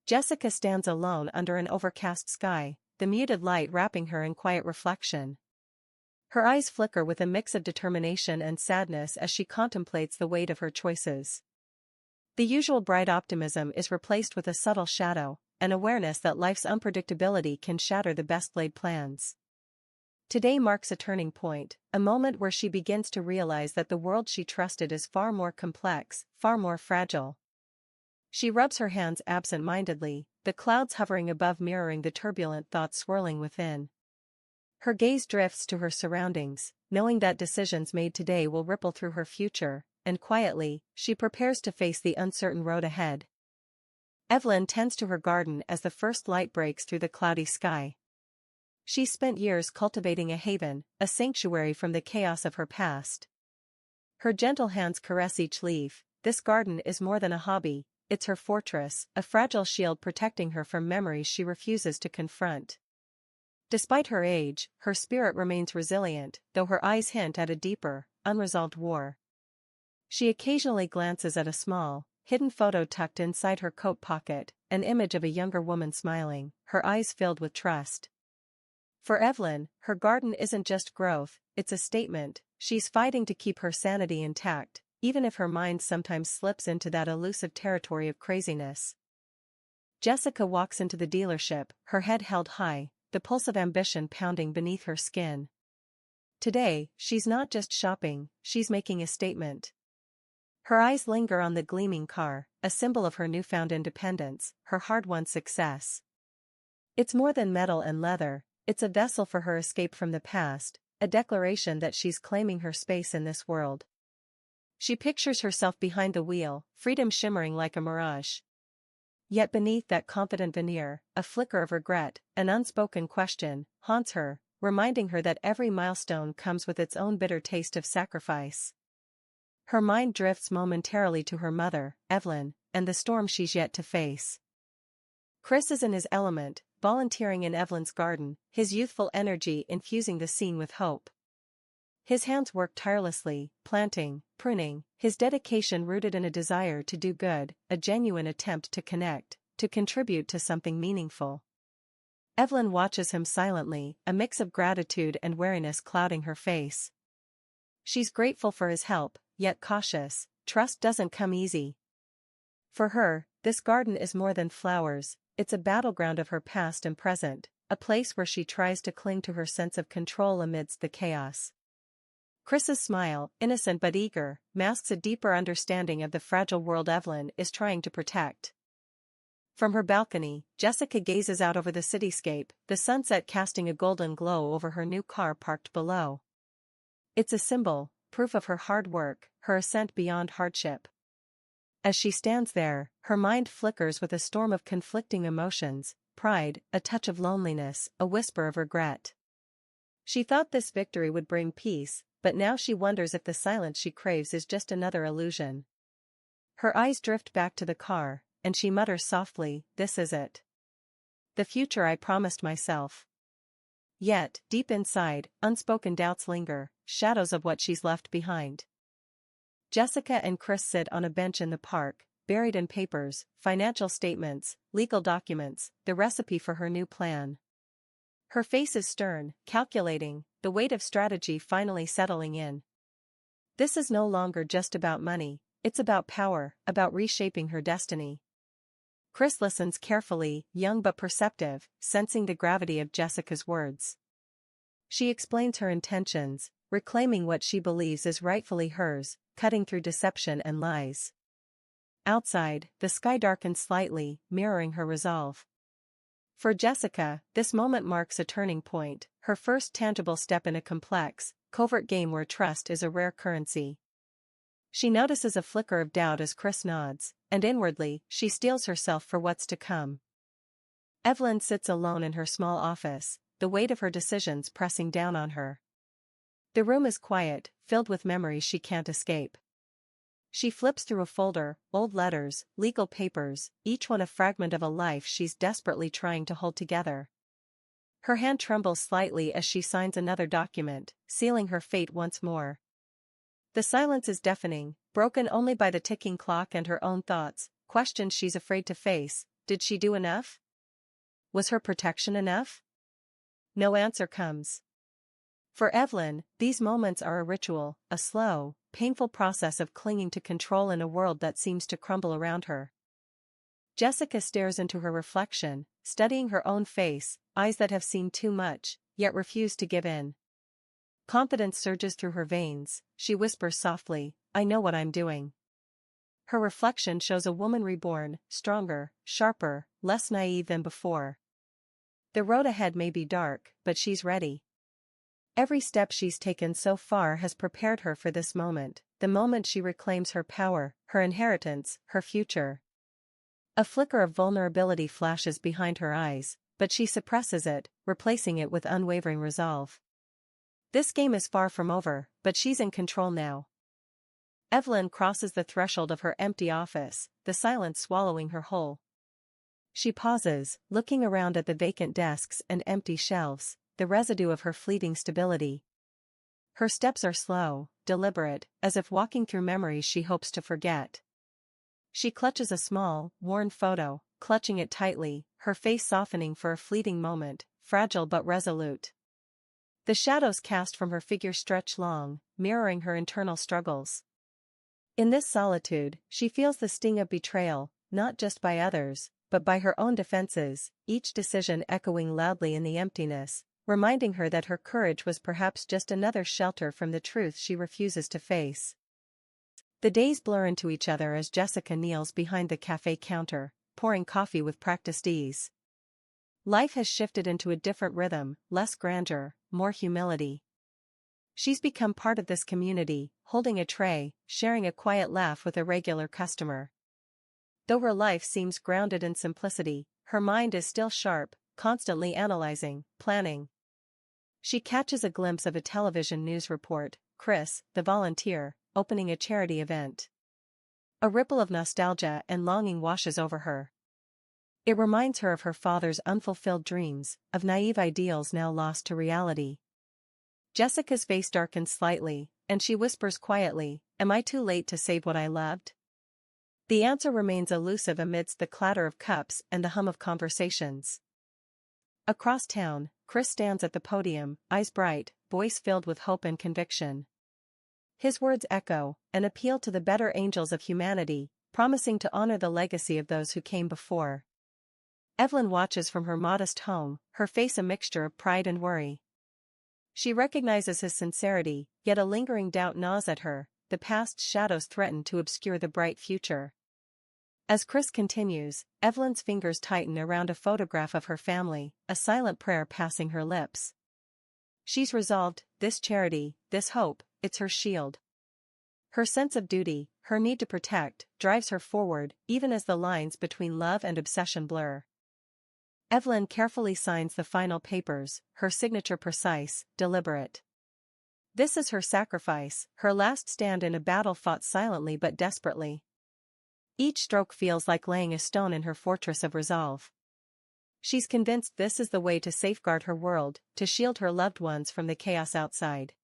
Jessica stands alone under an overcast sky, the muted light wrapping her in quiet reflection. Her eyes flicker with a mix of determination and sadness as she contemplates the weight of her choices. The usual bright optimism is replaced with a subtle shadow, an awareness that life's unpredictability can shatter the best-laid plans. Today marks a turning point, a moment where she begins to realize that the world she trusted is far more complex, far more fragile. She rubs her hands absent-mindedly, the clouds hovering above mirroring the turbulent thoughts swirling within. Her gaze drifts to her surroundings, knowing that decisions made today will ripple through her future, and quietly, she prepares to face the uncertain road ahead. Eveline tends to her garden as the first light breaks through the cloudy sky. She's spent years cultivating a haven, a sanctuary from the chaos of her past. Her gentle hands caress each leaf. This garden is more than a hobby, it's her fortress, a fragile shield protecting her from memories she refuses to confront. Despite her age, her spirit remains resilient, though her eyes hint at a deeper, unresolved war. She occasionally glances at a small, hidden photo tucked inside her coat pocket, an image of a younger woman smiling, her eyes filled with trust. For Eveline, her garden isn't just growth, it's a statement. She's fighting to keep her sanity intact, even if her mind sometimes slips into that elusive territory of craziness. Jessica walks into the dealership, her head held high, the pulse of ambition pounding beneath her skin. Today, she's not just shopping, she's making a statement. Her eyes linger on the gleaming car, a symbol of her newfound independence, her hard-won success. It's more than metal and leather, it's a vessel for her escape from the past, a declaration that she's claiming her space in this world. She pictures herself behind the wheel, freedom shimmering like a mirage. Yet beneath that confident veneer, a flicker of regret, an unspoken question, haunts her, reminding her that every milestone comes with its own bitter taste of sacrifice. Her mind drifts momentarily to her mother, Eveline, and the storm she's yet to face. Chris is in his element, volunteering in Eveline's garden, his youthful energy infusing the scene with hope. His hands work tirelessly, planting, pruning, his dedication rooted in a desire to do good, a genuine attempt to connect, to contribute to something meaningful. Eveline watches him silently, a mix of gratitude and wariness clouding her face. She's grateful for his help, yet cautious. Trust doesn't come easy. For her, this garden is more than flowers, it's a battleground of her past and present, a place where she tries to cling to her sense of control amidst the chaos. Chris's smile, innocent but eager, masks a deeper understanding of the fragile world Eveline is trying to protect. From her balcony, Jessica gazes out over the cityscape, the sunset casting a golden glow over her new car parked below. It's a symbol, proof of her hard work, her ascent beyond hardship. As she stands there, her mind flickers with a storm of conflicting emotions, pride, a touch of loneliness, a whisper of regret. She thought this victory would bring peace, but now she wonders if the silence she craves is just another illusion. Her eyes drift back to the car, and she mutters softly, "This is it. The future I promised myself." Yet, deep inside, unspoken doubts linger, shadows of what she's left behind. Jessica and Chris sit on a bench in the park, buried in papers, financial statements, legal documents, the recipe for her new plan. Her face is stern, calculating, the weight of strategy finally settling in. This is no longer just about money, it's about power, about reshaping her destiny. Chris listens carefully, young but perceptive, sensing the gravity of Jessica's words. She explains her intentions, reclaiming what she believes is rightfully hers, cutting through deception and lies. Outside, the sky darkens slightly, mirroring her resolve. For Jessica, this moment marks a turning point, her first tangible step in a complex, covert game where trust is a rare currency. She notices a flicker of doubt as Chris nods, and inwardly, she steels herself for what's to come. Eveline sits alone in her small office, the weight of her decisions pressing down on her. The room is quiet, filled with memories she can't escape. She flips through a folder, old letters, legal papers, each one a fragment of a life she's desperately trying to hold together. Her hand trembles slightly as she signs another document, sealing her fate once more. The silence is deafening, broken only by the ticking clock and her own thoughts, questions she's afraid to face, Did she do enough? Was her protection enough? No answer comes. For Eveline, these moments are a ritual, a slow, painful process of clinging to control in a world that seems to crumble around her. Jessica stares into her reflection, studying her own face, eyes that have seen too much, yet refuse to give in. Confidence surges through her veins. She whispers softly, "I know what I'm doing." Her reflection shows a woman reborn, stronger, sharper, less naive than before. The road ahead may be dark, but she's ready. Every step she's taken so far has prepared her for this moment, the moment she reclaims her power, her inheritance, her future. A flicker of vulnerability flashes behind her eyes, but she suppresses it, replacing it with unwavering resolve. This game is far from over, but she's in control now. Eveline crosses the threshold of her empty office, the silence swallowing her whole. She pauses, looking around at the vacant desks and empty shelves, the residue of her fleeting stability. Her steps are slow, deliberate, as if walking through memories she hopes to forget. She clutches a small, worn photo, clutching it tightly, her face softening for a fleeting moment, fragile but resolute. The shadows cast from her figure stretch long, mirroring her internal struggles. In this solitude, she feels the sting of betrayal, not just by others, but by her own defenses, each decision echoing loudly in the emptiness, reminding her that her courage was perhaps just another shelter from the truth she refuses to face. The days blur into each other as Jessica kneels behind the cafe counter, pouring coffee with practiced ease. Life has shifted into a different rhythm, less grandeur, more humility. She's become part of this community, holding a tray, sharing a quiet laugh with a regular customer. Though her life seems grounded in simplicity, her mind is still sharp, constantly analyzing, planning. She catches a glimpse of a television news report, Chris, the volunteer, opening a charity event. A ripple of nostalgia and longing washes over her. It reminds her of her father's unfulfilled dreams, of naive ideals now lost to reality. Jessica's face darkens slightly, and she whispers quietly, "Am I too late to save what I loved?" The answer remains elusive amidst the clatter of cups and the hum of conversations. Across town, Chris stands at the podium, eyes bright, voice filled with hope and conviction. His words echo, an appeal to the better angels of humanity, promising to honor the legacy of those who came before. Eveline watches from her modest home, her face a mixture of pride and worry. She recognizes his sincerity, yet a lingering doubt gnaws at her, the past's shadows threaten to obscure the bright future. As Chris continues, Eveline's fingers tighten around a photograph of her family, a silent prayer passing her lips. She's resolved, this charity, this hope, it's her shield. Her sense of duty, her need to protect, drives her forward, even as the lines between love and obsession blur. Eveline carefully signs the final papers, her signature precise, deliberate. This is her sacrifice, her last stand in a battle fought silently but desperately. Each stroke feels like laying a stone in her fortress of resolve. She's convinced this is the way to safeguard her world, to shield her loved ones from the chaos outside.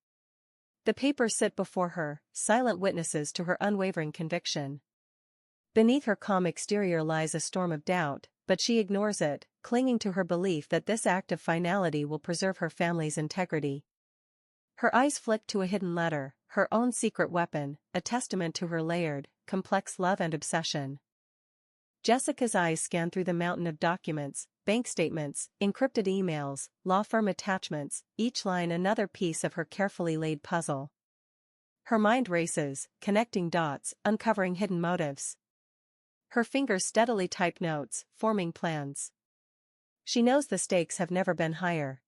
The papers sit before her, silent witnesses to her unwavering conviction. Beneath her calm exterior lies a storm of doubt, but she ignores it, clinging to her belief that this act of finality will preserve her family's integrity. Her eyes flick to a hidden letter, her own secret weapon, a testament to her layered, complex love and obsession. Jessica's eyes scan through the mountain of documents, bank statements, encrypted emails, law firm attachments, each line another piece of her carefully laid puzzle. Her mind races, connecting dots, uncovering hidden motives. Her fingers steadily type notes, forming plans. She knows the stakes have never been higher.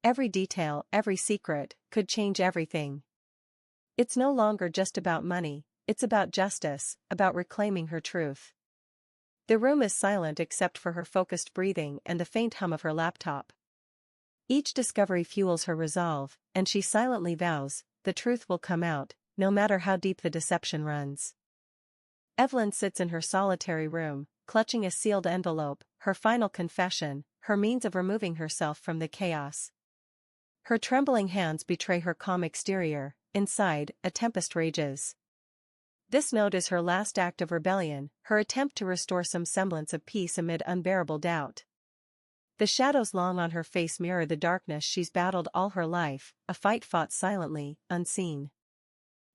Every detail, every secret, could change everything. It's no longer just about money, it's about justice, about reclaiming her truth. The room is silent except for her focused breathing and the faint hum of her laptop. Each discovery fuels her resolve, and she silently vows, the truth will come out, no matter how deep the deception runs. Eveline sits in her solitary room, clutching a sealed envelope, her final confession, her means of removing herself from the chaos. Her trembling hands betray her calm exterior, inside, a tempest rages. This note is her last act of rebellion, her attempt to restore some semblance of peace amid unbearable doubt. The shadows long on her face mirror the darkness she's battled all her life, a fight fought silently, unseen.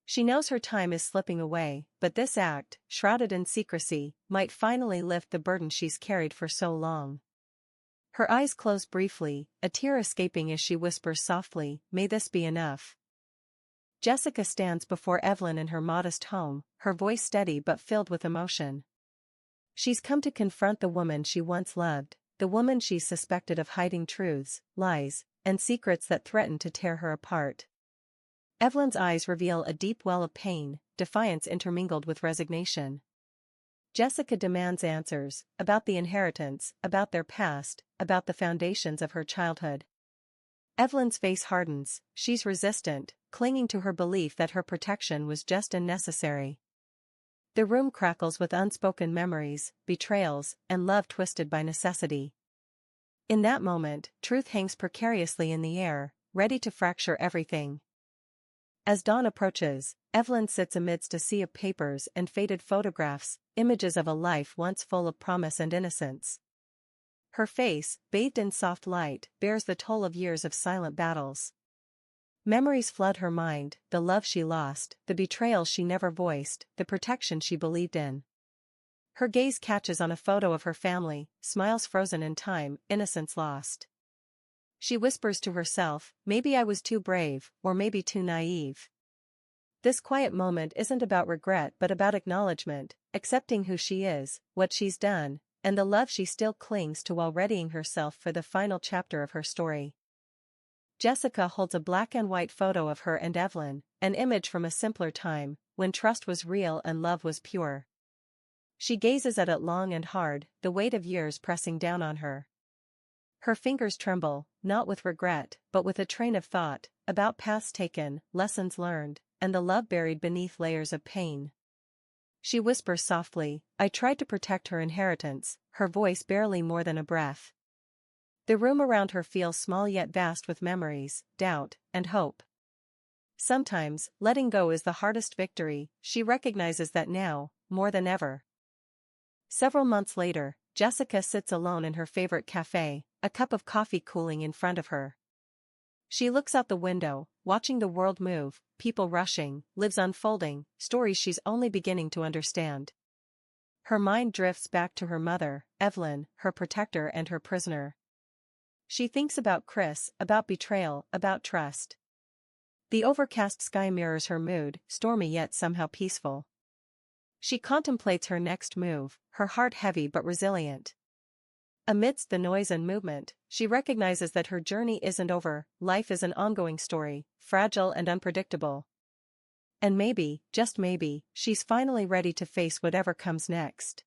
She knows her time is slipping away, but this act, shrouded in secrecy, might finally lift the burden she's carried for so long. Her eyes close briefly, a tear escaping as she whispers softly, "May this be enough." Jessica stands before Eveline in her modest home, her voice steady but filled with emotion. She's come to confront the woman she once loved, the woman she's suspected of hiding truths, lies, and secrets that threaten to tear her apart. Eveline's eyes reveal a deep well of pain, defiance intermingled with resignation. Jessica demands answers, about the inheritance, about their past, about the foundations of her childhood. Eveline's face hardens, she's resistant, clinging to her belief that her protection was just and necessary. The room crackles with unspoken memories, betrayals, and love twisted by necessity. In that moment, truth hangs precariously in the air, ready to fracture everything. As dawn approaches, Eveline sits amidst a sea of papers and faded photographs, images of a life once full of promise and innocence. Her face, bathed in soft light, bears the toll of years of silent battles. Memories flood her mind, the love she lost, the betrayal she never voiced, the protection she believed in. Her gaze catches on a photo of her family, smiles frozen in time, innocence lost. She whispers to herself, "Maybe I was too brave, or maybe too naive." This quiet moment isn't about regret but about acknowledgment, accepting who she is, what she's done, and the love she still clings to while readying herself for the final chapter of her story. Jessica holds a black and white photo of her and Eveline, an image from a simpler time, when trust was real and love was pure. She gazes at it long and hard, the weight of years pressing down on her. Her fingers tremble, not with regret, but with a train of thought, about paths taken, lessons learned, and the love buried beneath layers of pain. She whispers softly, "I tried to protect her inheritance," her voice barely more than a breath. The room around her feels small yet vast with memories, doubt, and hope. Sometimes, letting go is the hardest victory, she recognizes that now, more than ever. Several months later, Jessica sits alone in her favorite cafe, a cup of coffee cooling in front of her. She looks out the window, watching the world move, people rushing, lives unfolding, stories she's only beginning to understand. Her mind drifts back to her mother, Eveline, her protector and her prisoner. She thinks about Chris, about betrayal, about trust. The overcast sky mirrors her mood, stormy yet somehow peaceful. She contemplates her next move, her heart heavy but resilient. Amidst the noise and movement, she recognizes that her journey isn't over, life is an ongoing story, fragile and unpredictable. And maybe, just maybe, she's finally ready to face whatever comes next.